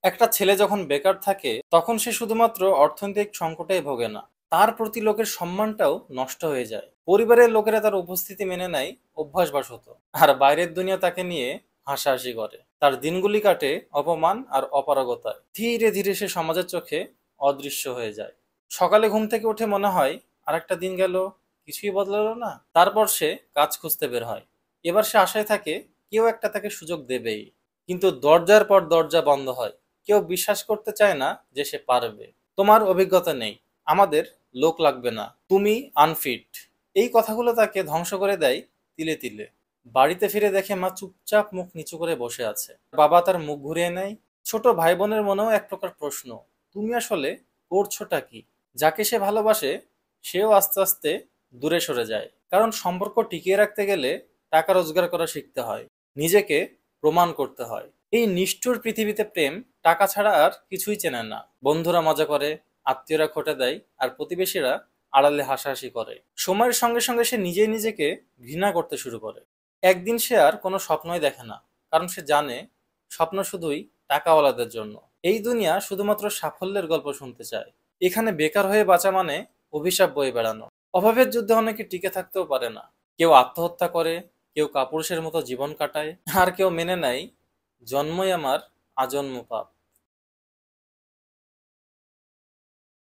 একটা ছেলে যখন বেকার থাকে তখন সে শুধুমাত্র অর্থনৈতিক সংকটেই ভোগে না, তার প্রতি লোকের সম্মানটাও নষ্ট হয়ে যায়। পরিবারের লোকেরা তার উপস্থিতি মেনে নেয় অভ্যাসবশত, আর বাইরের দুনিয়া তাকে নিয়ে হাসাহাসি করে। তার দিনগুলি কাটে অপমান আর অপারগতায়। ধীরে ধীরে সে সমাজের চোখে অদৃশ্য হয়ে যায়। সকালে ঘুম থেকে উঠে মনে হয় আরেকটা দিন গেল, কিছুই বদলালো না। তারপর সে কাজ খুঁজতে বের হয়। এবার সে আশায় থাকে কেউ একটা তাকে সুযোগ দেবেই। কিন্তু দরজার পর দরজা বন্ধ হয়। কেউ বিশ্বাস করতে চায় না যে সে পারবে। তোমার অভিজ্ঞতা নেই, আমাদের লোক লাগবে না, তুমি আনফিট, এই কথাগুলো তাকে ধ্বংস করে দেয় তিলে তিলে। বাড়িতে ফিরে দেখে মা চুপচাপ মুখ নিচু করে বসে আছে। বাবা তার মুখ ঘুরিয়ে নেয়। ছোট ভাই বোনের মনেও এক প্রকার প্রশ্ন, তুমি আসলে করছোটা কি? যাকে সে ভালোবাসে সেও আস্তে আস্তে দূরে সরে যায়। কারণ সম্পর্ক টিকিয়ে রাখতে গেলে টাকা রোজগার করা শিখতে হয়, নিজেকে প্রমাণ করতে হয়। এই নিষ্ঠুর পৃথিবীতে প্রেম টাকা ছাড়া আর কিছুই চেনে না। বন্ধুরা মজা করে, আত্মীয়রা খোঁটা দেয়, আর প্রতিবেশীরা আড়ালে হাসাহাসি করে। সময়ের সঙ্গে সঙ্গে সে নিজেই নিজেকে ঘৃণা করতে শুরু করে। একদিন সে আর কোনো স্বপ্নই দেখে না, কারণ সে জানে স্বপ্ন শুধুই টাকাওয়ালাদের জন্য। এই দুনিয়া শুধুমাত্র সাফল্যের গল্প শুনতে চায়। এখানে বেকার হয়ে বাঁচা মানে অভিশাপ বয়ে বেড়ানো। অভাবের যুদ্ধে অনেকে টিকে থাকতেও পারে না। কেউ আত্মহত্যা করে, কেউ কাপুরুষের মতো জীবন কাটায়, আর কেউ মেনে নেয় জন্মই আমার আজন্ম পাপ।